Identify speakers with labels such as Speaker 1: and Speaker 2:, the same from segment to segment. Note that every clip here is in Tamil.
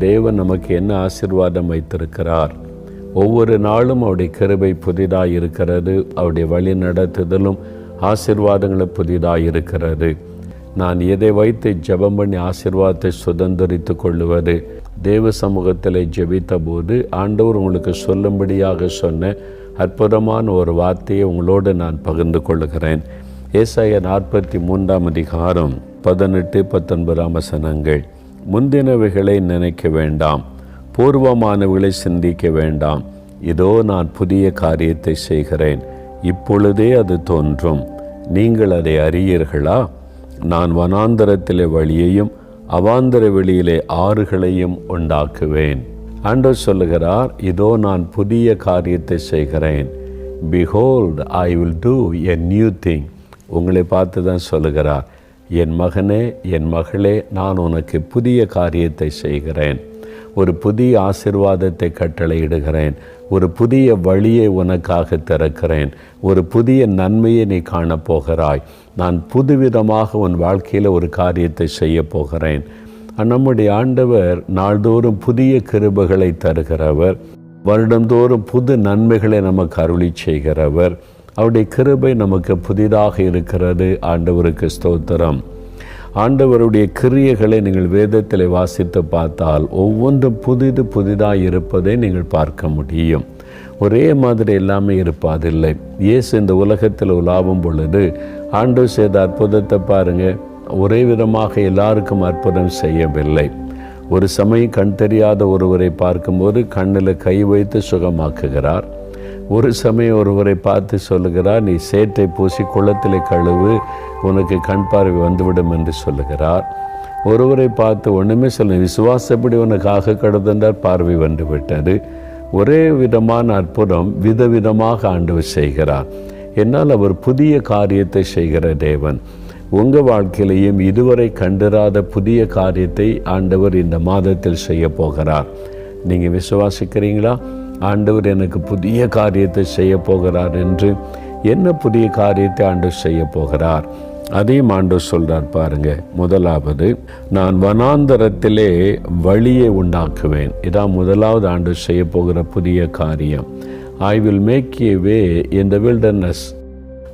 Speaker 1: தேவன் நமக்கு என்ன ஆசீர்வாதம் வைத்திருக்கிறார். ஒவ்வொரு நாளும் அவருடைய கிருபை புதிதாக இருக்கிறது. அவருடைய வழி நடத்துதலும் ஆசீர்வாதங்களும் புதிதாக இருக்கிறது. நான் எதை வைத்து ஜெபம் பண்ணி ஆசீர்வாதத்தை சுதந்திரித்து கொள்ளுவது? தேவ சமூகத்தில் ஜெபித்த போது ஆண்டவர் உங்களுக்கு சொல்லும்படியாக சொன்ன அற்புதமான ஒரு வார்த்தையை உங்களோடு நான் பகிர்ந்து கொள்ளுகிறேன். ஏசாயா 43 அதிகாரம் 18-19 வசனங்கள். முந்தினவைகளை நினைக்க வேண்டாம், பூர்வமானவைகளை சிந்திக்க வேண்டாம். இதோ நான் புதிய காரியத்தை செய்கிறேன், இப்பொழுதே அது தோன்றும், நீங்கள் அதை அறியீர்களா? நான் வனாந்தரத்திலே வழியையும் அவாந்தர வெளியிலே ஆறுகளையும் உண்டாக்குவேன். ஆண்டவர் சொல்லுகிறார், இதோ நான் புதிய காரியத்தை செய்கிறேன். Behold, I will do a new thing. உங்களை பார்த்து தான் சொல்லுகிறார், என் மகனே, என் மகளே, நான் உனக்கு புதிய காரியத்தை செய்கிறேன். ஒரு புதிய ஆசீர்வாதத்தை கட்டளையிடுகிறேன். ஒரு புதிய வழியை உனக்காக திறக்கிறேன். ஒரு புதிய நன்மையை நீ காணப்போகிறாய். நான் புதுவிதமாக உன் வாழ்க்கையில் ஒரு காரியத்தை செய்ய போகிறேன். நம்முடைய ஆண்டவர் நாள்தோறும் புதிய கிருபைகளை தருகிறவர். வருடந்தோறும் புது நன்மைகளை நமக்கு அருளி செய்கிறவர். அவருடைய கிருபை நமக்கு புதிதாக இருக்கிறது. ஆண்டவருக்கு ஸ்தோத்திரம். ஆண்டவருடைய கிரியைகளை நீங்கள் வேதத்தில் வாசித்து பார்த்தால் ஒவ்வொன்றும் புதிதாக இருப்பதை நீங்கள் பார்க்க முடியும். ஒரே மாதிரி எல்லாமே இருப்பதில்லை. இயேசு இந்த உலகத்தில் உலாவும் பொழுது ஆண்டவர் செய்த அற்புதத்தை பாருங்கள். ஒரே விதமாக எல்லாருக்கும் அற்புதம் செய்யவில்லை. ஒரு சமயம் கண் தெரியாத ஒருவரை பார்க்கும்போது கண்ணில் கை வைத்து சுகமாக்குகிறார். ஒரு சமயம் ஒருவரை பார்த்து சொல்லுகிறார், நீ சேற்றை பூசி குளத்திலே கழுவு, உனக்கு கண் பார்வை வந்துவிடும் என்று சொல்லுகிறார். ஒருவரை பார்த்து ஒன்றுமே சொல்ல, விசுவாசப்படி உனக்காக கடந்தார், பார்வை வந்து விட்டது. ஒரே விதமான அற்புதம் விதவிதமாக ஆண்டவர் செய்கிறார். என்னால் அவர் புதிய காரியத்தை செய்கிற தேவன். உங்கள் வாழ்க்கையிலையும் இதுவரை கண்டிராத புதிய காரியத்தை ஆண்டவர் இந்த மாதத்தில் செய்ய போகிறார். நீங்கள் விசுவாசிக்கிறீங்களா? ஆண்டவர் எனக்கு புதிய காரியத்தை செய்ய போகிறார் என்று. என்ன புதிய காரியத்தை ஆண்டவர் செய்ய போகிறார்? அதையும் ஆண்டவர் சொல்கிறார் பாருங்க. முதலாவது, நான் வனாந்தரத்திலே வழியை உண்டாக்குவேன். இதான் முதலாவது ஆண்டவர் செய்ய போகிற புதிய காரியம். I will make a way in the wilderness.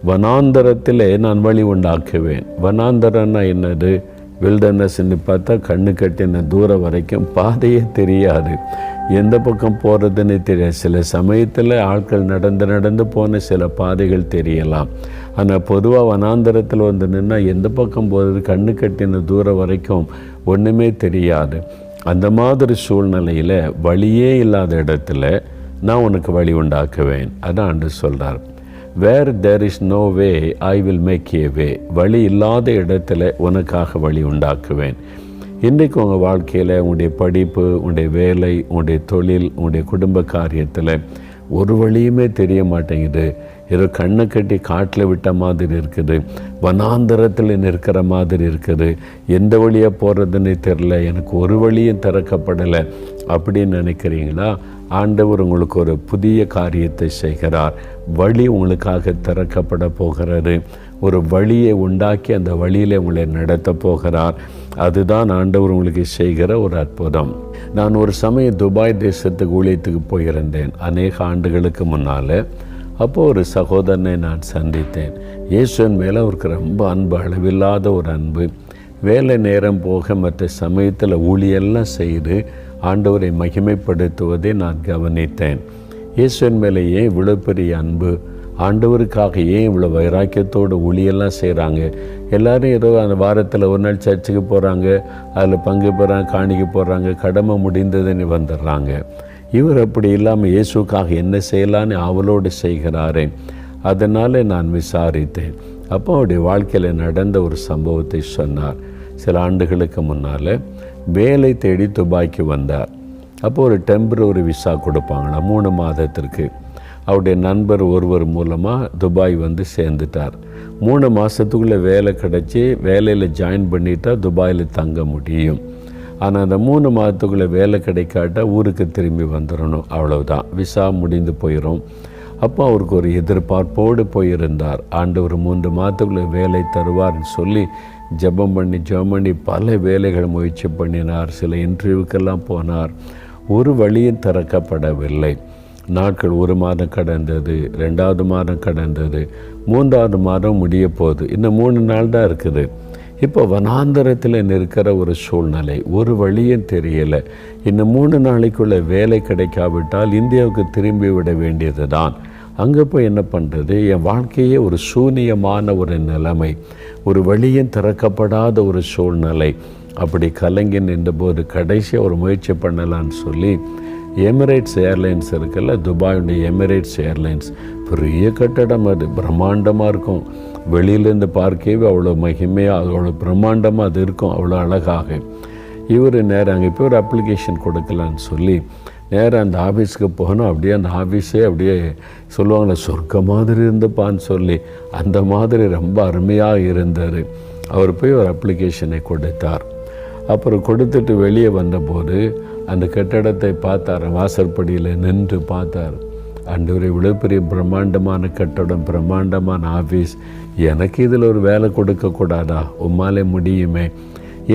Speaker 1: வனாந்தரத்திலே நான் வழி உண்டாக்குவேன். வனாந்தரம்னா என்னது? வில்டர்னஸ்ன்னு பார்த்தா கண்ணு கட்டின தூரம் வரைக்கும் பாதையே தெரியாது, எந்த பக்கம் போகிறதுன்னு தெரியாது. சில சமயத்தில் ஆட்கள் நடந்து போன சில பாதைகள் தெரியலாம். ஆனால் பொதுவாக வனாந்தரத்தில் வந்து நின்னா எந்த பக்கம் போகிறது கண்ணு கட்டின தூரம் வரைக்கும் ஒன்றுமே தெரியாது. அந்த மாதிரி சூழ்நிலையில் வழியே இல்லாத இடத்துல நான் உனக்கு வழி உண்டாக்குவேன். அதான் ஆண்டு சொல்கிறார். Where there is no way I will make a way. வழி இல்லாத இடத்துல உனக்காக வழி உண்டாக்குவேன். இன்றைக்கு உங்கள் வாழ்க்கையில் உங்களுடைய படிப்பு, உங்களுடைய வேலை, உங்களுடைய தொழில், உங்களுடைய குடும்ப காரியத்தில் ஒரு வழியுமே தெரிய மாட்டேங்குது. ஏதோ கண்ணை கட்டி காட்டில் விட்ட மாதிரி இருக்குது, வனாந்தரத்தில் நிற்கிற மாதிரி இருக்குது, எந்த வழியாக போகிறதுன்னு தெரில, எனக்கு ஒரு வழியும் திறக்கப்படலை அப்படின்னு நினைக்கிறீங்களா? ஆண்டவர் உங்களுக்கு ஒரு புதிய காரியத்தை செய்கிறார். வழி உங்களுக்காக திறக்கப்பட போகிறது. ஒரு வழியை உண்டாக்கி அந்த வழியில் உங்களை நடத்த போகிறார். அதுதான் ஆண்டவர் உங்களுக்கு செய்கிற ஒரு அற்புதம். நான் ஒரு சமயம் துபாய் தேசத்துக்கு ஊழியத்துக்கு போயிருந்தேன், அநேக ஆண்டுகளுக்கு முன்னால். அப்போது ஒரு சகோதரனை நான் சந்தித்தேன். இயேசுவின் மேலே அவருக்கு ரொம்ப அன்பு, அளவில்லாத ஒரு அன்பு. வேலை நேரம் போக மற்ற சமயத்தில் ஊழியெல்லாம் செய்து ஆண்டவரை மகிமைப்படுத்துவதை நான் கவனித்தேன். இயேசுவின் மேலே ஏன் இவ்வளோ பெரிய அன்பு, ஆண்டவருக்காக ஏன் இவ்வளோ வைராக்கியத்தோடு ஊழியெல்லாம் செய்கிறாங்க. எல்லோரும் ஏதோ அந்த வாரத்தில் ஒரு நாள் சர்ச்சுக்கு போகிறாங்க, அதில் பங்கு பெறாங்க, காணிக்க போடுறாங்க, கடமை முடிந்ததுன்னு வந்துடுறாங்க. இவர் அப்படி இல்லாமல் இயேசுக்காக என்ன செய்யலான்னு அவளோடு செய்கிறாரே. அதனால் நான் விசாரித்தேன். அப்போ அவருடைய வாழ்க்கையில் நடந்த ஒரு சம்பவத்தை சொன்னார். சில ஆண்டுகளுக்கு முன்னால் வேலை தேடி துபாய்க்கு வந்தார். அப்போ ஒரு டெம்பரரி விசா கொடுப்பாங்களா 3 மாதத்திற்கு. அவருடைய நண்பர் ஒருவர் மூலமாக துபாய் வந்து சேர்ந்துட்டார். 3 மாதத்துக்குள்ளே வேலை கிடச்சி வேலையில் ஜாயின் பண்ணிட்டா துபாயில் தங்க முடியும். ஆனால் அந்த 3 மாதத்துக்குள்ளே வேலை கிடைக்காட்டா ஊருக்கு திரும்பி வந்துடணும், அவ்வளவுதான், விசா முடிந்து போயிடும். அப்போ அவருக்கு ஒரு எதிர்பார்ப்போடு போயிருந்தார். ஆண்டவர் 3 மாதத்துக்குள்ளே வேலை தருவார்னு சொல்லி ஜெபம் பண்ணி பல வேலைகள் முயற்சி பண்ணினார். சில இன்டர்வியூக்கெல்லாம் போனார். ஒரு வழியும் திறக்கப்படவில்லை. நாட்கள் 1 மாதம் கடந்தது, 2வது மாதம் கடந்தது, 3வது மாதம் முடிய போகுது. இன்னும் 3 நாள் தான் இருக்குது. இப்போ வனாந்தரத்தில் நிற்கிற ஒரு சூழ்நிலை, ஒரு வழியும் தெரியலை. இன்னும் 3 நாளைக்குள்ள வேலை கிடைக்காவிட்டால் இந்தியாவுக்கு திரும்பி விட வேண்டியது தான். அங்கே போய் என்ன பண்ணுறது? என் வாழ்க்கையே ஒரு சூனியமான ஒரு நிலைமை, ஒரு வழியும் திறக்கப்படாத ஒரு சூழ்நிலை. அப்படி கலங்கி நின்றபோது கடைசியாக ஒரு முயற்சி பண்ணலான்னு சொல்லி எமிரேட்ஸ் ஏர்லைன்ஸ் இருக்குல்ல, துபாயுடைய எமிரேட்ஸ் ஏர்லைன்ஸ், பெரிய கட்டடம், அது பிரம்மாண்டமாக இருக்கும். வெளியிலேருந்து பார்க்கவே அவ்வளோ மகிமையாக, அவ்வளோ பிரம்மாண்டமாக அது இருக்கும், அவ்வளோ அழகாக. இவர் நேரம் அங்கே போய் ஒரு அப்ளிகேஷன் கொடுக்கலான்னு சொல்லி நேராக அந்த ஆஃபீஸுக்கு போகணும். அப்படியே அந்த ஆஃபீஸே அப்படியே சொல்லுவாங்களே சொர்க்க மாதிரி இருந்துப்பான்னு சொல்லி, அந்த மாதிரி ரொம்ப அருமையாக இருந்தார். அவர் போய் ஒரு அப்ளிகேஷனை கொடுத்தார். அப்புறம் கொடுத்துட்டு வெளியே வந்தபோது அந்த கட்டடத்தை பார்த்தார். வாசற்படியில் நின்று பார்த்தார். ஆண்டவரே, இவ்வளோ பெரிய பிரம்மாண்டமான கட்டடம், பிரம்மாண்டமான ஆஃபீஸ், எனக்கு இதில் ஒரு வேலை கொடுக்கக்கூடாதா? உம்மாலே முடியுமே.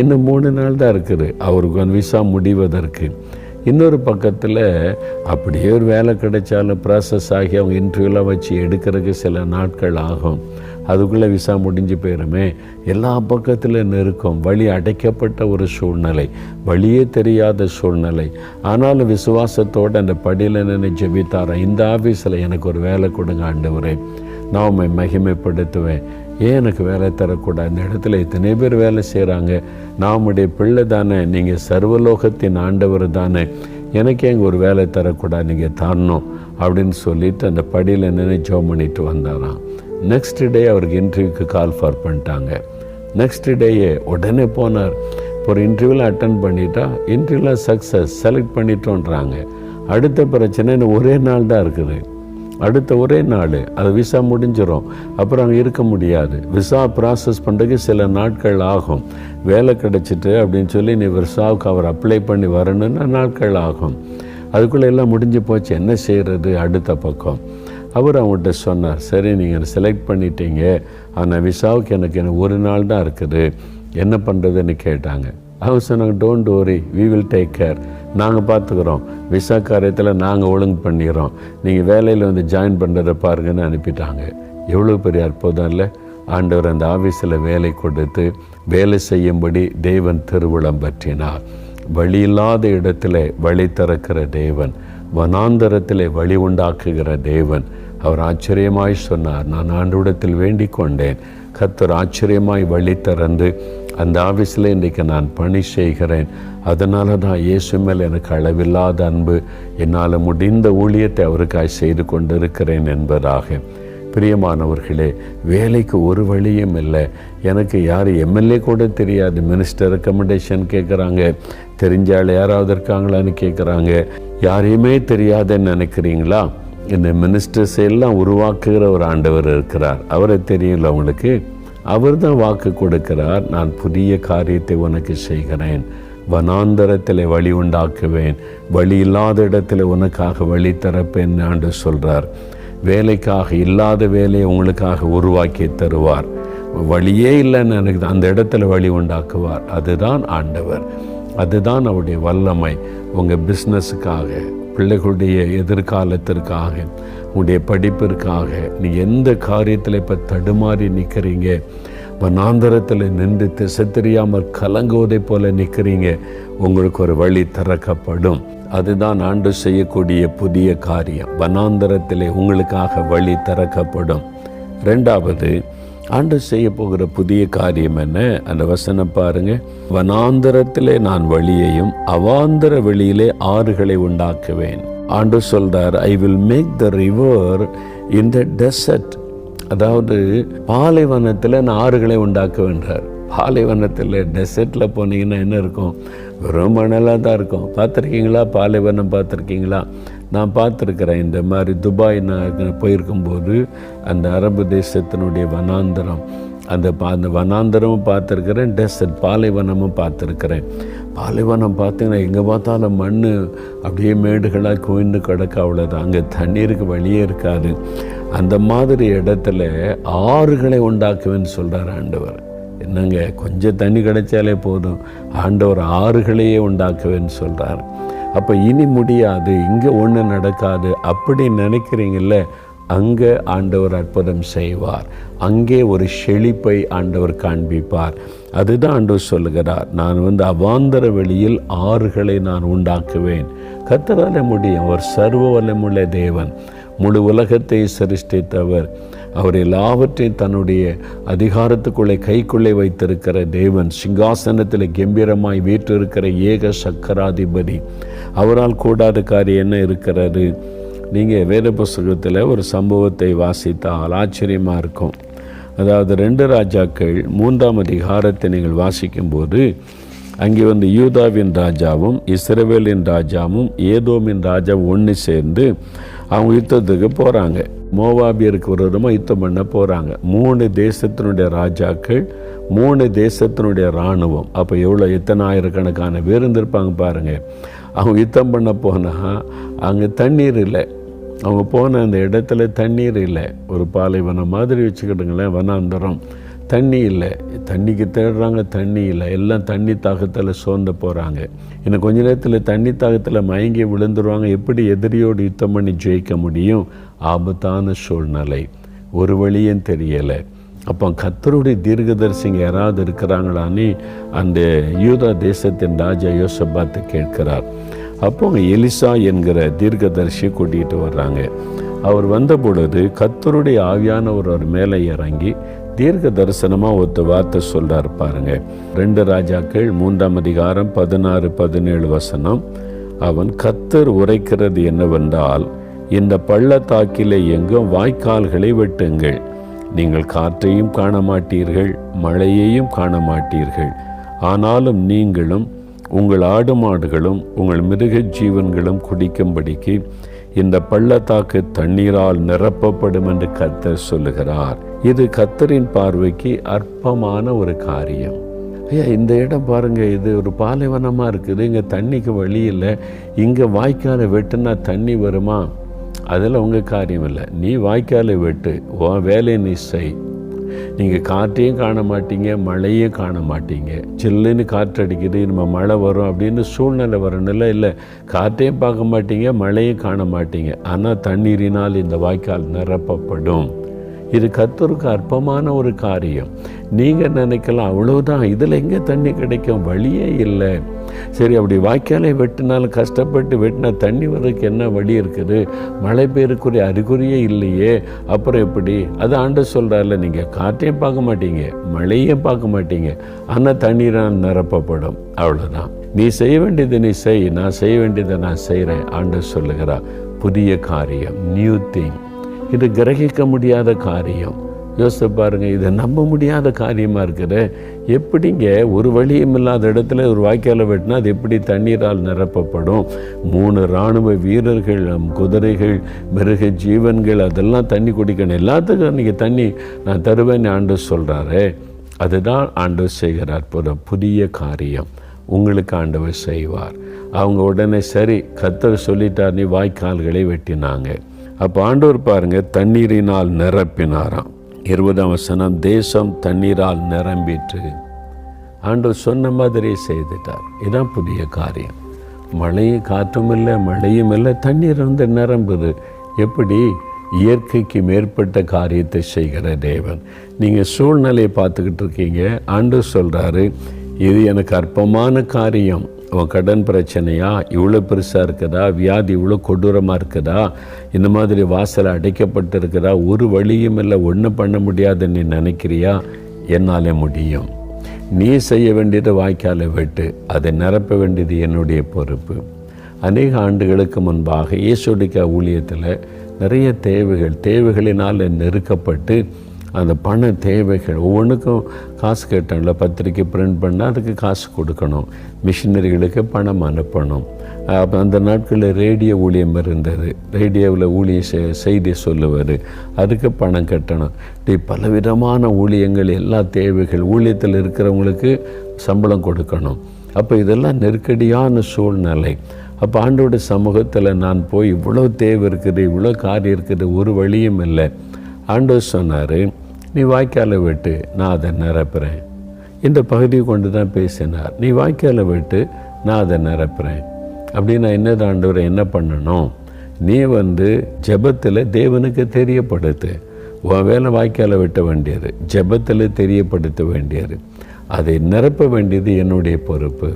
Speaker 1: இன்னும் 3 நாள் தான் இருக்குது அவருக்கு விசா முடிவதற்கு. இன்னொரு பக்கத்தில் அப்படியே ஒரு வேலை கிடைச்சாலும் ப்ராசஸ் ஆகி அவங்க இன்டர்வியூலாம் வச்சு எடுக்கிறதுக்கு சில நாட்கள் ஆகும். அதுக்குள்ளே விசா முடிஞ்சு போயிருமே. எல்லா பக்கத்தில் நெருக்கம், வழி அடைக்கப்பட்ட ஒரு சூழ்நிலை, வழியே தெரியாத சூழ்நிலை. ஆனாலும் விசுவாசத்தோடு அந்த படியில் நின்று ஜெபித்தாரேன். இந்த ஆஃபீஸில் எனக்கு ஒரு வேலை கொடுங்க ஆண்டவரே, நான் உம்மை மகிமைப்படுத்துவேன். ஏன் எனக்கு வேலை தரக்கூடாது? இந்த இடத்துல இத்தனை பேர் வேலை செய்கிறாங்க, நான் உம்முடைய பிள்ளை தானே, நீங்கள் சர்வலோகத்தின் ஆண்டவர் தானே, எனக்கு எங்கே ஒரு வேலை தரக்கூடாது, நீங்கள் தரணும் அப்படின்னு சொல்லிட்டு அந்த படியில் நின்று ஜெபம் பண்ணிட்டு வந்தாராம். நெக்ஸ்ட் டே அவருக்கு இன்டர்வியூக்கு கால் ஃபார் பண்ணிட்டாங்க. நெக்ஸ்ட் டேயே உடனே போனார். ஒரு இன்டர்வியூவில் அட்டன் பண்ணிட்டா இன்டர்வியூவில் சக்ஸஸ், செலக்ட் பண்ணிட்டோன்றாங்க. அடுத்த பிரச்சனை ஒரே நாள் தான் இருக்குது. அடுத்த ஒரே நாள் அது விசா முடிஞ்சிடும். அப்புறம் அங்கே இருக்க முடியாது. விசா ப்ராசஸ் பண்ணுறதுக்கு சில நாட்கள் ஆகும். வேலை கிடச்சிட்டு அப்படின்னு சொல்லி நீ விசாவுக்கு அவர் அப்ளை பண்ணி வரணுன்னா நாட்கள் ஆகும். அதுக்குள்ளே எல்லாம் முடிஞ்சு போச்சு. என்ன செய்கிறது? அடுத்த பக்கம் அவர் அவங்கள்ட்ட சொன்னார், சரி நீங்கள் செலக்ட் பண்ணிட்டீங்க, ஆனால் விசாவுக்கு எனக்கு 1 நாள் தான் இருக்குது, என்ன பண்ணுறதுன்னு கேட்டாங்க. அவர் சொன்னாங்க, don't worry, we will take care, நாங்கள் பார்த்துக்குறோம், விசா காரியத்தில் நாங்கள் ஒழுங்கு பண்ணிடுறோம், நீங்கள் வேலையில் வந்து ஜாயின் பண்ணுறதை பாருங்கன்னு அனுப்பிட்டாங்க. எவ்வளோ பெரிய அற்புதம் இல்லை! ஆண்டவர் அந்த ஆஃபீஸில் வேலை கொடுத்து வேலை செய்யும்படி தேவன் திருவுளம் பற்றினார். வழி இல்லாத இடத்துல வழி திறக்கிற தேவன், வனாந்தரத்தில் வழி உண்டாக்குகிற தேவன். அவர் ஆச்சரியமாய் சொன்னார், நான் ஆண்டவரிடத்தில் வேண்டிக் கொண்டேன், கர்த்தர் ஆச்சரியமாய் வழி திறந்து அந்த ஆஃபீஸில் இன்றைக்கு நான் பணி செய்கிறேன். அதனால தான் இயேசு மேல் எனக்கு அளவில்லாத அன்பு, என்னால் முடிந்த ஊழியத்தை அவருக்காக செய்து கொண்டிருக்கிறேன் என்பதாக. பிரியமானவர்களே, வேலைக்கு ஒரு வழியும் இல்லை. எனக்கு யார் எம்எல்ஏ கூட தெரியாது, மினிஸ்டர் ரெக்கமெண்டேஷன் கேட்குறாங்க, தெரிஞ்சால் யாராவது இருக்காங்களான்னு கேட்குறாங்க. யாரையுமே தெரியாதுன்னு நினைக்கிறீங்களா? இந்த மினிஸ்டர்ஸ் எல்லாம் உருவாக்குகிற ஒரு ஆண்டவர் இருக்கிறார். அவரை தெரியல உங்களுக்கு? அவர் தான் வாக்கு கொடுக்கிறார், நான் புதிய காரியத்தை உனக்கு செய்கிறேன், வனாந்தரத்தில் வழி உண்டாக்குவேன், வழி இல்லாத இடத்துல உனக்காக வழி திறப்பேன் ஆண்டு சொல்கிறார். வேலைக்காக இல்லாத வேலையை உங்களுக்காக உருவாக்கி தருவார். வழியே இல்லைன்னு எனக்கு அந்த இடத்துல வழி உண்டாக்குவார். அதுதான் ஆண்டவர், அதுதான் அவருடைய வல்லமை. உங்கள் பிஸ்னஸுக்காக, பிள்ளைகளுடைய எதிர்காலத்திற்காக, உங்களுடைய படிப்பிற்காக, நீ எந்த காரியத்தில் இப்போ தடுமாறி நிற்கிறீங்க, வனாந்தரத்தில் நின்று திசை தெரியாமல் கலங்குவதை போல நிற்கிறீங்க, உங்களுக்கு ஒரு வழி திறக்கப்படும். அதுதான் ஆண்டு செய்யக்கூடிய புதிய காரியம். வனாந்தரத்தில் உங்களுக்காக வழி திறக்கப்படும். 2வது, ஆண்டு செய்ய போகிற புதிய காரியம் என்ன? அந்த வசனம் பாருங்க. வனாந்தரத்திலே நான் வழியையும் அவாந்தர வெளியிலே ஆறுகளை உண்டாக்குவேன். ஆண்டு சொல்றார், I will make the river in the desert. அதாவது பாலைவனத்தில் நான் ஆறுகளை உண்டாக்குவேன்றார். பாலைவனத்தில் டெசர்ட்டில் போனீங்கன்னா என்ன இருக்கும்? வெறும் மணலாக தான் இருக்கும். பார்த்துருக்கீங்களா? பாலைவனம் பார்த்துருக்கீங்களா? நான் பார்த்துருக்குறேன். இந்த மாதிரி துபாய் நான் போயிருக்கும்போது அந்த அரபு தேசத்தினுடைய வனாந்தரம், அந்த வனாந்தரமும் பார்த்துருக்குறேன், டெசர்ட் பாலைவனமும் பார்த்துருக்குறேன். பாலைவனம் பார்த்தீங்கன்னா எங்கே பார்த்தாலும் மண் அப்படியே மேடுகளாக குவிந்து கிடக்க, அவ்வளோதான். அங்கே தண்ணீருக்கு வழியே இருக்காது. அந்த மாதிரி இடத்துல ஆறுகளை உண்டாக்குவேன்னு சொல்கிறார் ஆண்டவர். என்னங்க கொஞ்சம் தண்ணி கிடைச்சாலே போதும், ஆண்டவர் ஆறுகளையே உண்டாக்குவேன்னு சொல்கிறார். அப்போ இனி முடியாது, இங்கே ஒன்றும் நடக்காது அப்படி நினைக்கிறீங்கள, அங்கே ஆண்டவர் அற்புதம் செய்வார். அங்கே ஒரு செழிப்பை ஆண்டவர் காண்பிப்பார். அதுதான் ஆண்டவர் சொல்லுகிறார், நான் அவாந்தர வெளியில் ஆறுகளை நான் உண்டாக்குவேன். கர்த்தரால முடியும். அவர் சர்வ வல்லமுள்ள தேவன், முழு உலகத்தை சிருஷ்டித்தவர், அவர் எல்லாவற்றையும் தன்னுடைய அதிகாரத்துக்குள்ளே கைக்குள்ளே வைத்திருக்கிற தேவன், சிங்காசனத்தில் கம்பீரமாய் வீற்றிருக்கிற ஏக சக்கராதிபதி. அவரால் கூடாத காரியம் என்ன இருக்கிறது? நீங்கள் வேத புஸ்தகத்தில் ஒரு சம்பவத்தை வாசித்தால் ஆச்சரியமாக இருக்கும். அதாவது 2 ராஜாக்கள் 3ஆம் அதிகாரத்தை நீங்கள் வாசிக்கும்போது, அங்கே யூதாவின் ராஜாவும் இஸ்ரவேலின் ராஜாவும் ஏதோமின் ராஜாவும் ஒன்று சேர்ந்து அவங்க யுத்தத்துக்கு போகிறாங்க. மோவாபியருக்கு விரோதமாக யுத்தம் பண்ண போகிறாங்க. 3 தேசத்தினுடைய ராஜாக்கள், 3 தேசத்தினுடைய இராணுவம். அப்போ எத்தனை ஆயிரக்கணக்கான பேர் இருந்திருப்பாங்க பாருங்கள். அவங்க யுத்தம் பண்ண போனால் அங்கே தண்ணீர் இல்லை. அவங்க போன அந்த இடத்துல தண்ணீர் இல்லை. ஒரு பாலைவனம் மாதிரி வச்சுக்கிட்டுங்களேன், வனாந்தரம். தண்ணி இல்லை, தண்ணிக்கு தேடுறாங்க, தண்ணி இல்லை. எல்லாம் தண்ணி தாகத்தில் சோர்ந்து போகிறாங்க. இன்னும் கொஞ்ச நேரத்தில் தண்ணி தாகத்தில் மயங்கி விழுந்துருவாங்க. எப்படி எதிரியோடு யுத்தம் பண்ணி ஜெயிக்க முடியும்? ஆபத்தான சூழ்நிலை, ஒரு வழியும் தெரியலை. அப்போ கர்த்தருடைய தீர்க்கதரிசிங்க யாராவது இருக்கிறாங்களான்னு அந்த யூதா தேசத்தின் ராஜா யோசபாத்து கேட்கிறார். அப்போ அவங்க எலிசா என்கிற தீர்க்கதரிசியை கூட்டிகிட்டு வர்றாங்க. அவர் வந்த பொழுது கர்த்தருடைய ஆவியானவர் அவர் மேலே இறங்கி தீர்க்க தரிசனமாக ஒருத்த வார்த்தை சொல்கிறார் பாருங்க. 2 ராஜாக்கள் 3ஆம் அதிகாரம் 16-17 வசனம். அவன் கர்த்தர் உரைக்கிறது என்னவென்றால், இந்த பள்ளத்தாக்கிலே எங்கும் வாய்க்கால்களை வெட்டுங்கள். நீங்கள் காற்றையும் காண மாட்டீர்கள், மழையையும் காண மாட்டீர்கள். ஆனாலும் நீங்களும் உங்கள் ஆடு மாடுகளும் உங்கள் மிருக ஜீவன்களும் குடிக்கும்படிக்கு இந்த பள்ளத்தாக்கு தண்ணீரால் நிரப்பப்படும் என்று கர்த்தர் சொல்லுகிறார். இது கர்த்தரின் பார்வைக்கு அற்பமான ஒரு காரியம். ஐயா, இந்த இடம் பாருங்கள், இது ஒரு பாலைவனமாக இருக்குது, இங்கே தண்ணிக்கு வழி இல்லை. இங்கே வாய்க்காலை வெட்டுனா தண்ணி வருமா? அதில் உங்கள் காரியம் இல்லை. நீ வாய்க்காலை வெட்டு, உன் வேலையை நீ செய். நீங்கள் காற்றையும் காண மாட்டீங்க, மழையும் காண மாட்டீங்க. சில்லுன்னு காற்றடிக்குது, நம்ம மழை வரும் அப்படின்னு சூழ்நிலை வரணும்ல. இல்லை, காற்றையும் பார்க்க மாட்டீங்க, மழையும் காண மாட்டீங்க. ஆனால் தண்ணீரினால் இந்த வாய்க்கால் நிரப்பப்படும். இது கர்த்தருக்கு அற்பமான ஒரு காரியம். நீங்கள் நினைக்கலாம் அவ்வளோதான், இதில் எங்கே தண்ணி கிடைக்கும்? வழியே இல்லை. சரி, அப்படி வாய்க்காலை வெட்டினாலும் கஷ்டப்பட்டு வெட்டினா தண்ணி வர்றதுக்கு என்ன வழி இருக்குது? மழை பெய்யறக்குரிய அறிகுறியே இல்லையே, அப்புறம் எப்படி? அது ஆண்டவர் சொல்கிறார்ல, நீங்கள் காற்றையும் பார்க்க மாட்டீங்க, மழையும் பார்க்க மாட்டீங்க, ஆனால் தண்ணீரால் நிரப்பப்படும். அவ்வளோதான். நீ செய்ய வேண்டியது நீ செய், நான் செய்ய வேண்டியதை நான் செய்கிறேன். ஆண்டவர் சொல்லுகிறார், புதிய காரியம், நியூ திங். இது கிரகிக்க முடியாத காரியம். யோசித்து பாருங்கள், இதை நம்ப முடியாத காரியமாக இருக்குது. எப்படிங்க ஒரு வழியும் இல்லாத இடத்துல ஒரு வாய்க்காலை வெட்டினா அது எப்படி தண்ணீரால் நிரப்பப்படும்? 3 இராணுவ வீரர்கள், குதிரைகள், மிருக ஜீவன்கள் அதெல்லாம் தண்ணி குடிக்கணும். எல்லாத்துக்கும் நீங்கள் தண்ணி நான் தருவேன்னு ஆண்டவர் சொல்கிறாரு. அதுதான் ஆண்டவர் செய்கிறார். புதிய காரியம் உங்களுக்கு ஆண்டவர் செய்வார். அவங்க உடனே சரி, கர்த்தர் சொல்லிட்டார், நீ வாய்க்கால்களை வெட்டினாங்க. அப்போ ஆண்டவர் பாருங்கள், தண்ணீரினால் நிரப்பினாராம். 20ஆம் வசனம், தேசம் தண்ணீரால் நிரம்பிற்று. ஆண்டவர் சொன்ன மாதிரி செய்துட்டார். இதுதான் புதிய காரியம். மழையும் காற்றும் இல்லை, மழையும் இல்லை, தண்ணீர் நிரம்புது. எப்படி? இயற்கைக்கு மேற்பட்ட காரியத்தை செய்கிற தேவன். நீங்கள் சூழ்நிலையை பார்த்துக்கிட்டு இருக்கீங்க. ஆண்டவர் சொல்கிறாரு, இது எனக்கு அற்பமான காரியம். உன் கடன் பிரச்சனையா இவ்வளோ பெருசாக இருக்குதா? வியாதி இவ்வளோ கொடூரமாக இருக்குதா? இந்த மாதிரி வாசல் அடைக்கப்பட்டு இருக்குதா? ஒரு வழியும் இல்லை, ஒன்றும் பண்ண முடியாதுன்னு நீ நினைக்கிறியா? என்னாலே முடியும். நீ செய்ய வேண்டியது வாய்க்காலை வெட்டு, அதை நிரப்ப வேண்டியது என்னுடைய பொறுப்பு. அநேக ஆண்டுகளுக்கு முன்பாக இயேசுடைய ஊழியத்தில் நிறைய தேவைகளினால் நெருக்கப்பட்டு அந்த பண தேவைகள் ஒவ்வொன்றுக்கும் காசு கேட்டோம்ல. பத்திரிக்கை பிரிண்ட் பண்ணால் அதுக்கு காசு கொடுக்கணும், மிஷினரிகளுக்கு பணம் அனுப்பணும். அப்போ அந்த நாட்களில் ரேடியோ ஊழியம் இருந்தது. ரேடியோவில் செய்தி சொல்லுவார், அதுக்கு பணம் கட்டணும். பலவிதமான ஊழியங்கள், எல்லா தேவைகள், ஊழியத்தில் இருக்கிறவங்களுக்கு சம்பளம் கொடுக்கணும். அப்போ இதெல்லாம் நெருக்கடியான சூழ்நிலை. அப்போ ஆண்டோட சமூகத்தில் நான் போய் இவ்வளோ தேவை இருக்குது, இவ்வளோ காரியம் இருக்குது, ஒரு வழியும் இல்லை. ஆண்டவர் சொன்னார், நீ வாய்க்காலை வெட்டு, நான் அதை நிரப்புறேன். இந்த பகுதியை கொண்டு தான் பேசினார். நீ வாய்க்காலை விட்டு நான் அதை நிரப்புறேன் அப்படின்னா என்னது ஆண்டவரை என்ன பண்ணணும்? நீ ஜெபத்தில் தேவனுக்கு தெரியப்படுத்து. உன் வேலை வாய்க்காலை விட்ட வேண்டியது, ஜெபத்தில் தெரியப்படுத்த வேண்டியது, அதை நிரப்ப வேண்டியது என்னுடைய பொறுப்பு.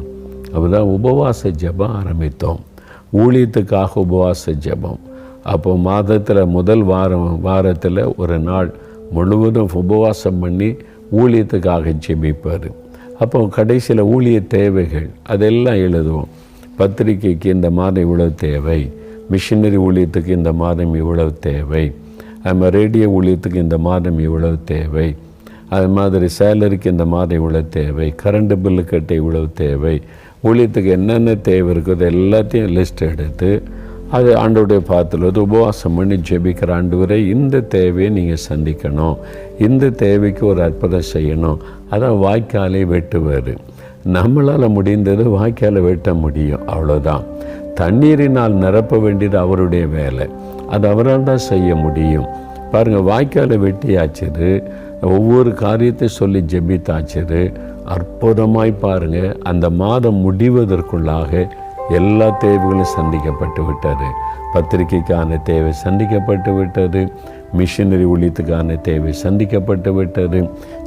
Speaker 1: அப்போதான் உபவாச ஜெபம் ஆரம்பித்தோம். ஊழியத்துக்காக உபவாச ஜெபம். அப்போ மாதத்தில் முதல் வாரத்தில் ஒரு நாள் முழுவதும் உபவாசம் பண்ணி ஊழியத்துக்காக ஜெபிப்பார். அப்போ கடைசியில் ஊழிய தேவைகள் அதெல்லாம் எழுதுவோம். பத்திரிக்கைக்கு இந்த மாதம் இவ்வளவு தேவை, மிஷினரி ஊழியத்துக்கு இந்த மாதம் இவ்வளவு தேவை, நம்ம ரேடியோ ஊழியத்துக்கு இந்த மாதம் இவ்வளவு தேவை, அது மாதிரி சேலரிக்கு இந்த மாதம் இவ்வளவு தேவை, கரண்ட் பில்லு கட்ட இவ்வளவு தேவை, ஊழியத்துக்கு என்னென்ன தேவை இருக்குதோ எல்லாத்தையும் லிஸ்ட் எடுத்து அது ஆண்டவருடைய பாத்திரம் உபவாசம் பண்ணி ஜெபிக்கிற ஆண்டவரை இந்த தேவையை நீங்கள் சந்திக்கணும், இந்த தேவைக்கு ஒரு அற்புதம் செய்யணும். அதான் வாய்க்காலை வெட்டுவார். நம்மளால் முடிந்தது வாய்க்காலை வெட்ட முடியும், அவ்வளோதான். தண்ணீரினால் நிரப்ப வேண்டியது அவருடைய வேலை, அது அவரால் தான் செய்ய முடியும். பாருங்கள், வாய்க்காலை வெட்டியாச்சுது, ஒவ்வொரு காரியத்தை சொல்லி ஜெபித்தாச்சுது. அற்புதமாய் பாருங்கள், அந்த மாதம் முடிவதற்குள்ளாக எல்லா தேவைகளும் சந்திக்கப்பட்டு விட்டது. பத்திரிகைக்கான தேவை சந்திக்கப்பட்டு விட்டது, மிஷினரி ஊழியத்துக்கான தேவை சந்திக்கப்பட்டு விட்டது,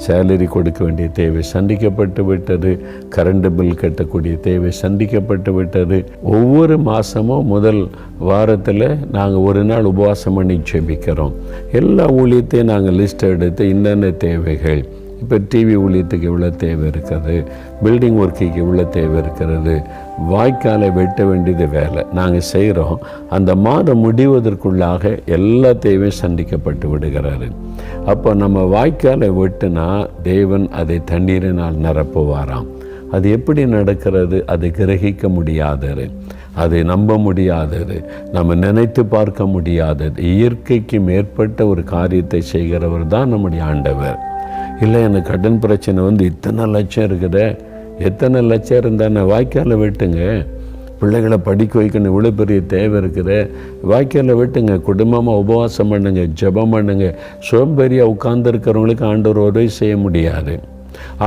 Speaker 1: சேலரி கொடுக்க வேண்டிய தேவை சந்திக்கப்பட்டு விட்டது, கரண்ட் பில் கட்டக்கூடிய தேவை சந்திக்கப்பட்டு விட்டது. ஒவ்வொரு மாதமும் முதல் வாரத்தில் நாங்கள் ஒரு நாள் உபவாசம் பண்ணி ஜெபிக்கிறோம். எல்லா ஊழியத்தையும் நாங்கள் லிஸ்ட் எடுத்து என்னென்ன தேவைகள், இப்போ டிவி ஊழியத்துக்கு இவ்வளோ தேவை இருக்கிறது, பில்டிங் ஒர்க்குக்கு இவ்வளோ தேவை இருக்கிறது, வாய்க்காலை வெட்ட வேண்டியது வேலை நாங்கள் செய்கிறோம். அந்த மாதம் முடிவதற்குள்ளாக எல்லா தேவையும் சந்திக்கப்பட்டு விடுகிறாரு. அப்போ நம்ம வாய்க்காலை வெட்டினா தேவன் அதை தண்ணீரினால் நிரப்புவாராம். அது எப்படி நடக்கிறது? அது கிரகிக்க முடியாதது, அதை நம்ப முடியாதது, நம்ம நினைத்து பார்க்க முடியாதது. இயற்கைக்கு மேற்பட்ட ஒரு காரியத்தை செய்கிறவர் தான் நம்முடைய ஆண்டவர். இல்லை, எனக்கு கடன் பிரச்சனை இத்தனை லட்சம் இருக்குதே, எத்தனை லட்சம் இருந்தால் வாய்க்காலை வெட்டுங்க. பிள்ளைகளை படிக்க வைக்கணும், இவ்வளோ பெரிய தேவை இருக்குது, வாய்க்காலை வெட்டுங்க. குடும்பமாக உபவாசம் பண்ணுங்க, ஜெபம் பண்ணுங்க. சோம்பேறியாக உட்கார்ந்துருக்கிறவங்களுக்கு ஆண்டவர் உதவி செய்ய முடியாது.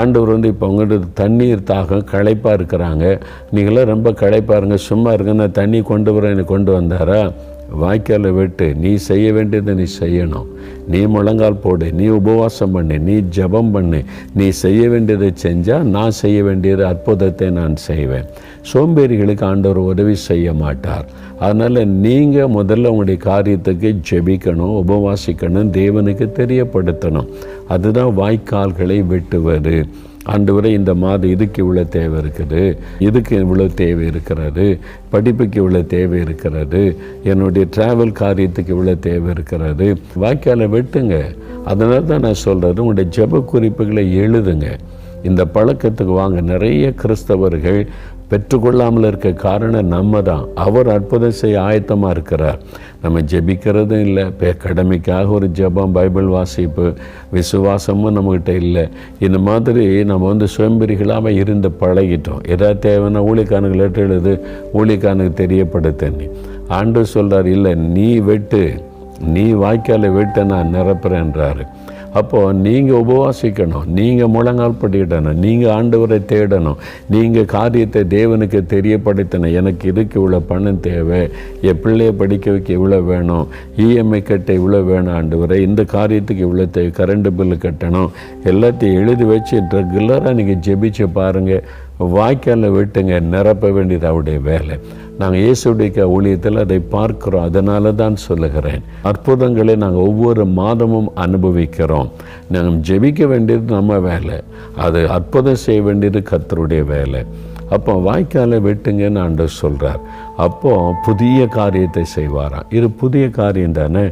Speaker 1: ஆண்டவர் இப்போ அவங்களுக்கு தண்ணீர் தாகம் களைப்பாக இருக்கிறாங்க, நீங்களாம் ரொம்ப களைப்பாக இருங்க, சும்மா இருங்க, நான் தண்ணி கொண்டு வரேன், எனக்கு கொண்டு வந்தாரா? வாய்க்காலை வெட்டு, நீ செய்ய வேண்டியதை நீ செய்யணும். நீ முழங்கால் போடு, நீ உபவாசம் பண்ணு, நீ ஜெபம் பண்ணு. நீ செய்ய வேண்டியதை செஞ்சால் நான் செய்ய வேண்டியது அற்புதத்தை நான் செய்வேன். சோம்பேறிகளுக்கு ஆண்டவர் உதவி செய்ய மாட்டார். அதனால் நீங்கள் முதல்ல உங்களுடைய காரியத்துக்கு ஜெபிக்கணும், உபவாசிக்கணும், தேவனுக்கு தெரியப்படுத்தணும். அதுதான் வாய்க்கால்களை வெட்டுவது. ஆண்டவரே, இந்த மாதம் இதுக்கு இவ்வளோ தேவை இருக்குது, இதுக்கு இவ்வளோ தேவை இருக்கிறது, படிப்புக்கு இவ்வளோ தேவை இருக்கிறது, என்னுடைய ட்ராவல் காரியத்துக்கு இவ்வளோ தேவை இருக்கிறது. வாய்க்காலை வெட்டுங்க. அதனால தான் நான் சொல்கிறது, உங்களுடைய ஜெப குறிப்புகளை எழுதுங்க. இந்த பழக்கத்துக்கு வாங்க. நிறைய கிறிஸ்தவர்கள் பெற்றுக்கொள்ளாமல் இருக்க காரணம் நம்ம தான். அவர் அற்புதம் செய்ய ஆயத்தமாக இருக்கிறார், நம்ம ஜெபிக்கிறதும் இல்லை. இப்போ கடமைக்காக ஒரு ஜெபம், பைபிள் வாசிப்பு, விசுவாசமும் நம்மக்கிட்ட இல்லை. இந்த மாதிரி நம்ம சோம்பேறிகளாக இருந்து பழகிட்டோம். எதாவது தேவைன்னா ஊழியக்காரனுக்கு லெட்டர் எழுது, ஊழியக்காரனுக்கு தெரியப்படுத்தன்னு. ஆண்டவர் சொல்கிறார், இல்லை நீ வெட்டு, நீ வாய்க்காலை வெட்ட நான் நிரப்புறேன்றாரு. அப்போது நீங்கள் உபவாசிக்கணும், நீங்கள் முழங்கால் படிக்கிடணும், நீங்கள் ஆண்டவரை தேடணும், நீங்கள் காரியத்தை தேவனுக்கு தெரியப்படுத்தணும். எனக்கு இதுக்கு இவ்வளோ பணம் தேவை, என் பிள்ளையை படிக்க வைக்க இவ்வளோ வேணும், இஎம்ஐ கட்ட இவ்வளோ வேணும் ஆண்டவரை, இந்த காரியத்துக்கு இவ்வளோ தேவை, கரண்ட் பில்லு கட்டணும், எல்லாத்தையும் எழுதி வச்சு ரெகுலராக நீங்கள் ஜெபிச்சு பாருங்கள். வாய்க்காலில் விட்டுங்க, நிரப்ப வேண்டியது அவருடைய வேலை. நாங்கள் இயேசுடைய ஊழியத்தில் அதை பார்க்கிறோம். அதனால தான் சொல்லுகிறேன், அற்புதங்களை நாங்கள் ஒவ்வொரு மாதமும் அனுபவிக்கிறோம். நாங்கள் ஜெபிக்க வேண்டியது நம்ம வேலை, அது அற்புதம் செய்ய வேண்டியது கர்த்தருடைய வேலை. அப்போ வாய்க்காலை வெட்டுங்கன்னு ஆண்டவர் சொல்கிறார். அப்போது புதிய காரியத்தை செய்வாராம். இது புதிய காரியம் தானே.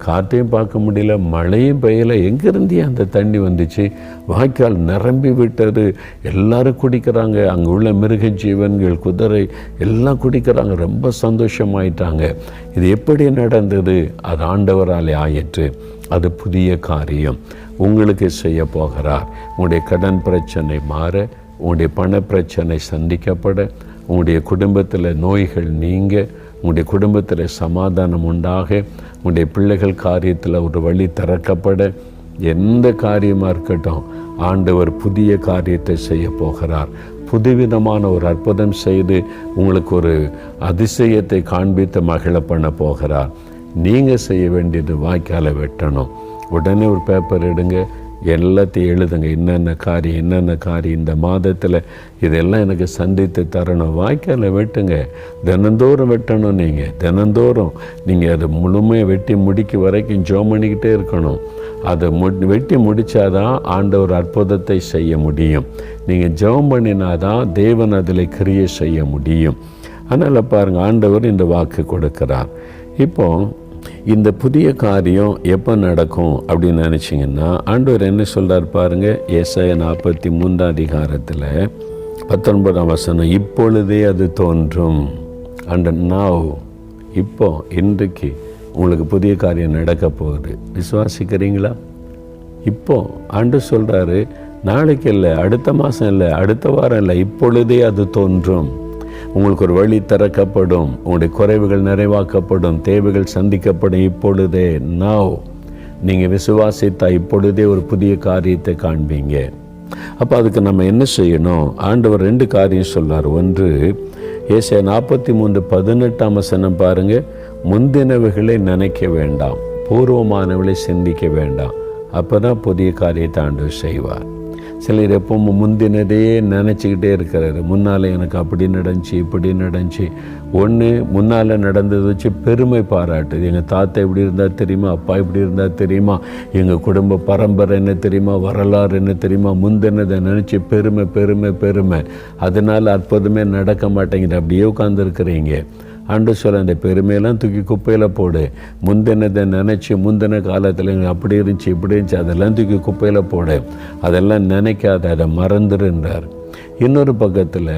Speaker 1: காற்றையும் பார்க்க முடியல, மழையும் பெய்யலை, எங்கேருந்தே அந்த தண்ணி வந்துச்சு? வாய்க்கால் நிரம்பி விட்டது, எல்லாரும் குடிக்கிறாங்க. அங்கே உள்ள மிருக ஜீவன்கள், குதிரை எல்லாம் குடிக்கிறாங்க, ரொம்ப சந்தோஷமாயிட்டாங்க. இது எப்படி நடந்தது? அது ஆண்டவராலே ஆயிற்று. அது புதிய காரியம் உங்களுக்கு செய்ய போகிறார். உங்களுடைய கடன் பிரச்சனை மாற, உங்களுடைய பண பிரச்சனை சந்திக்கப்பட, உங்களுடைய குடும்பத்தில் நோய்கள் நீங்க, உங்களுடைய குடும்பத்தில் சமாதானம் உண்டாக, உங்களுடைய பிள்ளைகள் காரியத்தில் ஒரு வழி திறக்கப்பட, எந்த காரியமாக இருக்கட்டும், ஆண்டவர் புதிய காரியத்தை செய்ய போகிறார். புதுவிதமான ஒரு அற்புதம் செய்து உங்களுக்கு ஒரு அதிசயத்தை காண்பித்து மகிழ பண்ண போகிறார். நீங்கள் செய்ய வேண்டியது வாய்க்காலை வெட்டணும். உடனே ஒரு பேப்பர் எடுங்க, எல்லாத்தையும் எழுதுங்க. என்னென்ன காரியம் இந்த மாதத்தில் இதெல்லாம் எனக்கு சந்தித்து தரணும். வாய்க்காலை வெட்டுங்க. தினந்தோறும் வெட்டணும். தினந்தோறும் நீங்கள் அதை முழுமையாக வெட்டி முடிக்க வரைக்கும் ஜெபம் பண்ணிக்கிட்டே இருக்கணும். அதை வெட்டி முடித்தாதான் ஆண்டவர் அற்புதத்தை செய்ய முடியும். நீங்கள் ஜெபம் பண்ணினாதான் தேவன் அதில் கிரியை செய்ய முடியும். அதனால் பாருங்கள், ஆண்டவர் இந்த வாக்கு கொடுக்கிறார். இப்போ இந்த புதிய காரியம் எப்போ நடக்கும் அப்படின்னு நினச்சிங்கன்னா, ஆண்டவர் என்ன சொல்கிறார் பாருங்கள். ஏசாயா 43 அதிகாரத்தில் 19 வசனம், இப்பொழுதே அது தோன்றும். அண்ட் நாவ், இப்போ இன்றைக்கு உங்களுக்கு புதிய காரியம் நடக்க போகுது. விசுவாசிக்கிறீங்களா? இப்போ ஆண்டவர் சொல்கிறாரு, நாளைக்கு இல்லை, அடுத்த மாதம் இல்லை, அடுத்த வாரம் இல்லை, இப்பொழுதே அது தோன்றும். உங்களுக்கு ஒரு வழி திறக்கப்படும், உங்களுடைய குறைவுகள் நிறைவாக்கப்படும், தேவைகள் சந்திக்கப்படும். இப்பொழுதே, நாவ், நீங்கள் விசுவாசித்தா இப்பொழுதே ஒரு புதிய காரியத்தை காண்பீங்க. அப்போ அதுக்கு நம்ம என்ன செய்யணும்? ஆண்டவர் 2 காரியம் சொல்றார். ஒன்று, ஏசாயா 43:18 வசனம் பாருங்கள். முந்தினவைகளை நினைக்க வேண்டாம், பூர்வமானவளை சிந்திக்க வேண்டாம். அப்போ தான் புதிய காரியத்தை ஆண்டவர் செய்வார். சிலர் எப்பவும் முந்தினதே நினச்சிக்கிட்டே இருக்கிறாரு. முன்னால் எனக்கு அப்படி நடந்துச்சு, இப்படி நடந்துச்சு. ஒன்று, முன்னால் நடந்ததை வச்சு பெருமை பாராட்டுது. எங்கள் தாத்தா இப்படி இருந்தால் தெரியுமா, அப்பா இப்படி இருந்தால் தெரியுமா, எங்கள் குடும்ப பரம்பரை என்ன தெரியுமா, வரலாறு என்ன தெரியுமா, முந்தினதை நினச்சி பெருமை பெருமை பெருமை. அதனால் அற்புதமே நடக்க மாட்டேங்குது. அப்படியே உட்காந்துருக்குறீங்க. ஆண்டவர் சொல்ல, அந்த பெருமையெல்லாம் தூக்கி குப்பையில் போடு. முந்தினதை நினச்சி, முந்தின காலத்தில் அப்படி இருந்துச்சு இப்படி இருந்துச்சு, அதெல்லாம் தூக்கி குப்பையில் போடு. அதெல்லாம் நினைக்காத, அதை மறந்துருன்றார். இன்னொரு பக்கத்தில்,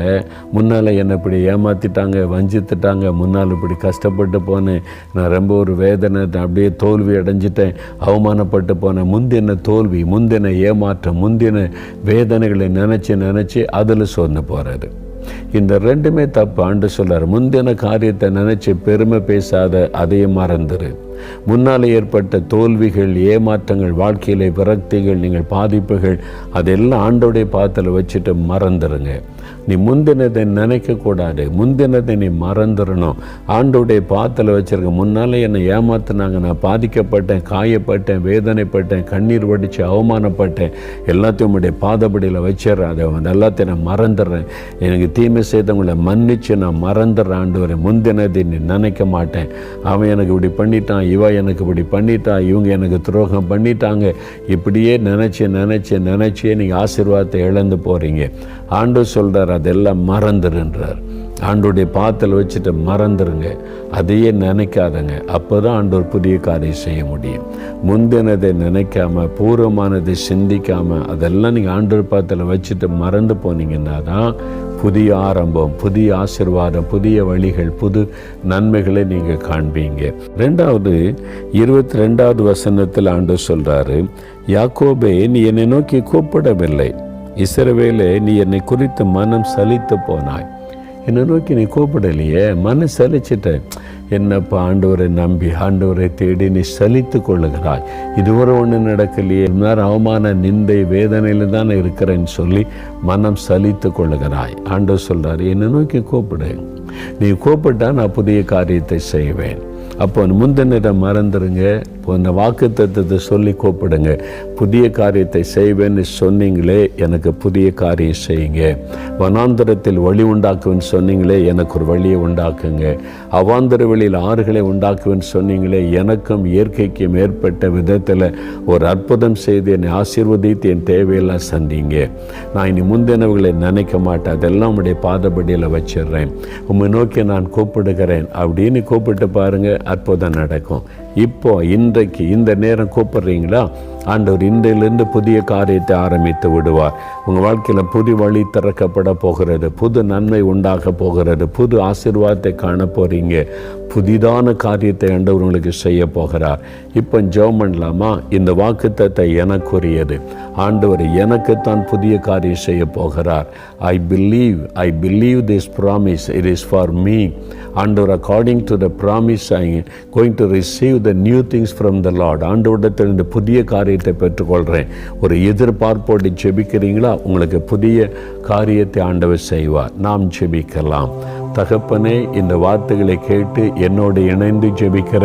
Speaker 1: முன்னால் என்னை இப்படி ஏமாற்றிட்டாங்க, வஞ்சித்துட்டாங்க, முன்னால் இப்படி கஷ்டப்பட்டு போனேன், நான் ரொம்ப ஒரு வேதனை, அப்படியே தோல்வி அடைஞ்சிட்டேன், அவமானப்பட்டு போனேன். முந்தின தோல்வி, முந்தின ஏமாற்றம், முந்தின வேதனைகளை நினச்சி அதில் சோர்ந்து போகிறாரு. இந்த 2மே தப்பு. ஆண்டு சொல்றார், முந்தின காரியத்தை நினைச்சு பெருமை பேசாத, அதையும் மறந்துரு. முன்னால் ஏற்பட்ட தோல்விகள், ஏமாற்றங்கள், வாழ்க்கையில விரக்திகள், நீங்கள் பாதிப்புகள், அதெல்லாம் ஆண்டோடைய பாத்தில் வச்சுட்டு மறந்துருங்க. நீ முந்தினதை நினைக்கக்கூடாது, முந்தினதை நீ மறந்துடணும். ஆண்டோடைய பாத்தில் வச்சிருக்க. முன்னால் என்னை ஏமாத்தினாங்க, நான் பாதிக்கப்பட்டேன், காயப்பட்டேன், வேதனைப்பட்டேன், கண்ணீர் வடித்து அவமானப்பட்டேன், எல்லாத்தையும் உடைய பாதப்படியில் வச்சிடறேன். அதை எல்லாத்தையும் நான் மறந்துடுறேன். எனக்கு தீமை செய்தவங்களை மன்னிச்சு நான் மறந்துடுறேன். ஆண்டவரை, முந்தினதை நீ நினைக்க மாட்டேன். அவன் எனக்கு இப்படி பண்ணிட்டான், இவ எனக்கு இப்படி பண்ணிட்டா, இவங்க எனக்கு துரோகம் பண்ணிட்டாங்க, இப்படியே நினச்சி நீங்கள் ஆசீர்வாதத்தை இழந்து போகிறீங்க. ஆண்டவர் சொல்கிறார், அதெல்லாம் மறந்துருன்றார். ஆண்டோடைய பாத்தில் வச்சுட்டு மறந்துருங்க, அதையே நினைக்காதங்க. அப்போ தான் ஆண்டவர் புதிய காரியம் செய்ய முடியும். முந்தினதை நினைக்காம, பூர்வமானதை சிந்திக்காமல், அதெல்லாம் நீங்கள் ஆண்டவர் பாத்தில் வச்சுட்டு மறந்து போனீங்கன்னா தான் புதிய ஆரம்பம், புதிய ஆசீர்வாதம், புதிய வழிகள், புது நன்மைகளை நீங்கள் காண்பீங்க. 2வது 22வது வசனத்தில் ஆண்டவர் சொல்கிறாரு, யாக்கோபே, நீ என்னை நோக்கி கூப்பிடவில்லை, இஸ்ரவேலே, நீ என்னை குறித்து மனம் சலித்து போனாய். என்னை நோக்கி நீ கூப்பிடலையே, மனம் சலிச்சிட்ட. என்னப்பா, ஆண்டவரை நம்பி, ஆண்டவரை தேடி நீ சலித்து கொள்ளுகிறாய். இதுவரை ஒன்று நடக்கலையே, நேரம் அவமான நிந்தை வேதனையில் தானே இருக்கிறேன்னு சொல்லி மனம் சலித்து கொள்ளுகிறாய். ஆண்டவர் சொல்கிறார், என்னை நோக்கி கூப்பிடு. நீ கூப்பிட்டா நான் புதிய காரியத்தை செய்வேன். அப்போ முந்தினதை மறந்துடுங்க, இந்த வாக்கு தத்துவத்தை சொல்லி கூப்பிடுங்க. புதிய காரியத்தை செய்வேன்னு சொன்னீங்களே, எனக்கு புதிய காரியம் செய்யுங்க. வனாந்தரத்தில் வழி உண்டாக்குவேன்னு சொன்னீங்களே, எனக்கு ஒரு வழியை உண்டாக்குங்க. அவாந்தர வெளியில் ஆறுகளை உண்டாக்குவேன்னு சொன்னீங்களே, எனக்கும் இயற்கைக்கும் ஏற்பட்ட விதத்தில் ஒரு அற்புதம் செய்து என்னை ஆசீர்வதித்து என் தேவையெல்லாம் சந்திங்க. நான் இனி முந்தினவர்களை நினைக்க மாட்டேன், அதெல்லாம் உடைய பாதபடியில் வச்சிடுறேன், உம்மை நோக்கி நான் கூப்பிடுகிறேன் அப்படின்னு கூப்பிட்டு பாருங்கள், அற்புதம் நடக்கும். இப்போ இன்றைக்கு இந்த நேரம் கூப்பிடுறீங்களா, ஆண்டவர் இன்றையிலிருந்து புதிய காரியத்தை ஆரம்பித்து விடுவார். உங்கள் வாழ்க்கையில் புது வழி திறக்கப்பட போகிறது, புது நன்மை உண்டாக போகிறது, புது ஆசீர்வாதத்தை காண போகிறீங்க, புதிதான காரியத்தை ஆண்டவர் உங்களுக்கு செய்ய போகிறார். இப்போ ஜெபம் பண்ணலாமா? இந்த வாக்குத்தத்தத்தை எனக்குரியது. ஆண்டவர் எனக்குத்தான் புதிய காரியம் செய்ய போகிறார். I believe this promise, it is for me. ஆண்டவர், according to the promise I going to receive the new things from the Lord. ஆண்டவரிடத்தில் இந்த புதிய காரியம் காரியத்தை பெற்றுக்கொள்கிறேன். ஒரு எதிர்பார்ப்போடு ஜெபிக்கிறீங்களா? உங்களுக்கு புதிய காரியத்தை ஆண்டவர் செய்வார். நாம் ஜெபிக்கலாம். தகப்பனே, இந்த வார்த்தைகளை கேட்டு என்னோடு இணைந்து ஜெபிக்கிற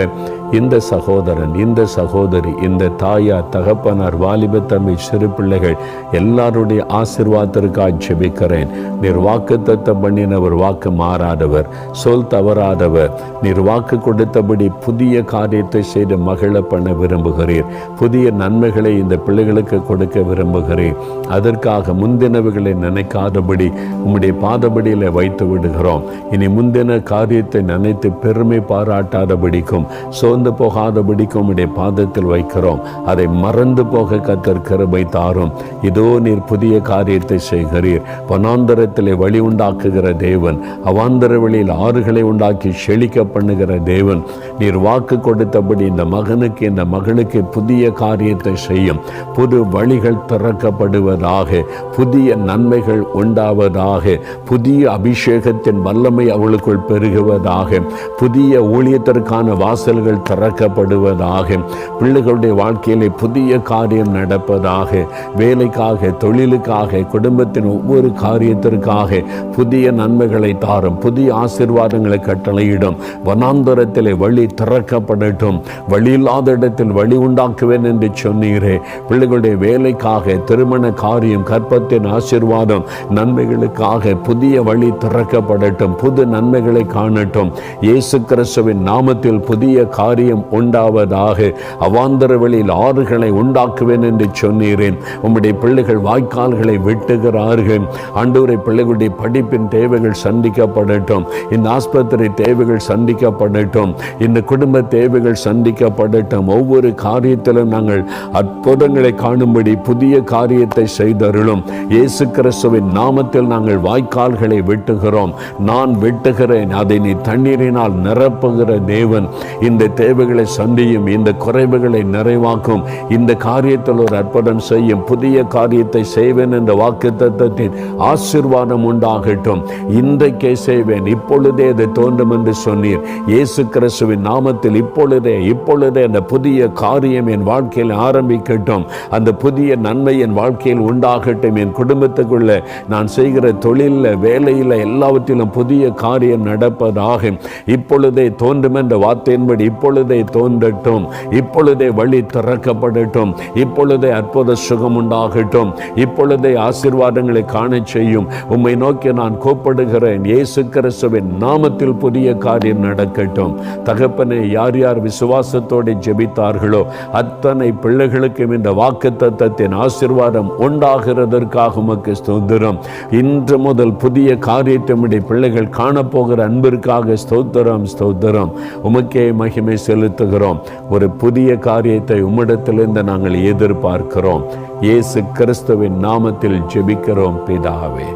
Speaker 1: இந்த சகோதரன், இந்த சகோதரி, இந்த தாயார், தகப்பனார், வாலிப தம்பி, சிறு பிள்ளைகள் எல்லாருடைய ஆசீர்வாதத்திற்காக ஜெபிக்கிறேன். நீர் வாக்குத்தத்தம் பண்ணினவர், வாக்கு மாறாதவர், சொல் தவறாதவர். நீர் வாக்கு கொடுத்தபடி புதிய காரியத்தை செய்து மகிழ பண்ண விரும்புகிறீர். புதிய நன்மைகளை இந்த பிள்ளைகளுக்கு கொடுக்க விரும்புகிறீர். அதற்காக முந்தினவைகளை நினைக்காதபடி உம்முடைய பாதபடியில் வைத்து விடுகிறோம். இனி முந்தின காரியத்தை நினைத்து பெருமை பாராட்டாதபடிக்கும் சோர்ந்து போகாதபடிக்கும் உம்முடைய பாதத்தில் வைக்கிறோம். அதை மறந்து போக கர்த்தர் கிருபை தாரும். இதோ நீர் புதிய காரியத்தை செய்கிறீர். வனாந்தரத்திலே வழி உண்டாக்குகிற தேவன், அவாந்தர வழியில் ஆறுகளை உண்டாக்கி செழிக்க பண்ணுகிற தேவன். நீர் வாக்கு கொடுத்தபடி இந்த மகனுக்கு, இந்த மகளுக்கு புதிய காரியத்தை செய்யும். புது வழிகள் திறக்கப்படுவதாக, புதிய நன்மைகள் உண்டாவதாக, புதிய அபிஷேகத்தின் வல்லமை அவளுக்குள் பெருகுவதாக, புதிய ஊழியத்திற்கான வாசல்கள் திறக்கப்படுவதாக, பிள்ளைகளுடைய வாழ்க்கையிலே புதிய காரியம் நடப்பதாக, வேலைக்காக, தொழிலுக்காக, குடும்பத்தின் ஒவ்வொரு காரியத்திற்காக புதிய நன்மைகளை தாரும். புதிய ஆசீர்வாதங்களை கட்டளையிடும். வனாந்தரத்திலே வழி திறக்கப்படட்டும். வழி இல்லாத இடத்தில் வழி உண்டாக்குவேன் என்று சொன்னீரே. பிள்ளைகளுடைய வேலைக்காக, திருமண காரியம், கற்பத்தின் ஆசீர்வாதம், நன்மைகளுக்காக புதிய வழி திறக்கப்படட்டும். புது நன்மைகளை காணட்டும். இயேசு கிறிஸ்துவின் நாமத்தில் புதிய காரியம் உண்டாவதாக. அவாந்தர வழியில் ஆறுகளை உண்டாக்குவேன் என்று சொன்னீரேன். உம்முடைய பிள்ளைகள் வாய்க்கால்களை வெட்டுகிறார்கள். ஆண்டவரே, பிள்ளைகளுடைய படிப்பின் தேவைகள் சந்திக்கப்படட்டும். இந்த ஆஸ்பத்திரி தேவைகள் சந்திக்கப்படட்டும். இந்த குடும்ப தேவைகள் சந்திக்கப்படட்டும். ஒவ்வொரு காரியத்திலும் நாங்கள் அற்புதங்களை காணும்படி புதிய காரியத்தை செய்தருளும். இயேசு கிறிஸ்துவின் நாமத்தில் நாங்கள் வாய்க்கால்களை வெட்டுகிறோம். நான் வெட்டுகிறேன், அதை நீ தண்ணீரினால் நிரப்புகிற தேவன். இந்த தேவைகளை சந்தியும், இந்த குறைவுகளை நிறைவாக்கும், இந்த காரியத்தில் ஒரு அற்புதம் செய்யும், புதிய காரியத்தை செய்வேன் என்ற வாக்குத்தத்தத்தின் ஆசீர்வாதம் உண்டாகட்டும். இன்றைக்கே செய்வேன், இப்பொழுதே அது தோன்றும் என்று சொன்னீர். இயேசு கிறிஸ்துவின் நாமத்தில் இப்பொழுதே அந்த புதிய காரியம் என் வாழ்க்கையில் ஆரம்பிக்கட்டும். அந்த புதிய நன்மை என் வாழ்க்கையில் உண்டாகட்டும். என் குடும்பத்துக்குள்ள நான் செய்கிற தொழிலில், வேலையில், எல்லாவற்றிலும் புதிய காரியம் நடப்பதாக. இப்பொழுதே தோன்றும் என்ற வார்த்தையின்படி இப்பொழுதே தோன்றட்டும். இப்பொழுதே வழி திறக்கப்படட்டும். இப்பொழுதே அற்புத சுகம் உண்டாகட்டும். இப்பொழுதே ஆசீர்வாதங்களை காண செய்யும். உம்மை நோக்கி நான் கூப்பிடுகிறேன். இயேசு கிறிஸ்துவின் நாமத்தில் புதிய காரியம் நடக்கட்டும். தகப்பனே, யார் யார் விசுவாசத்தோடு ஜெபித்தார்களோ அத்தனை பிள்ளைகளுக்கும் இந்த வாக்குத்தத்தத்தின் ஆசீர்வாதம் உண்டாகிறதற்காக உமக்கு ஸ்தோத்திரம். இன்று முதல் புதிய காரியத்தை பிள்ளைகள் காணப்போகிற அன்பிற்காக ஸ்தோத்திரம், ஸ்தோத்திரம். உமக்கே மகிமை செலுத்துகிறோம். ஒரு புதிய காரியத்தை உம்மிடத்திலிருந்து நாங்கள் எதிர்பார்க்கிறோம். இயேசு கிறிஸ்துவின் நாமத்தில் ஜெபிக்கிறோம் பிதாவே.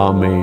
Speaker 1: ஆமென்.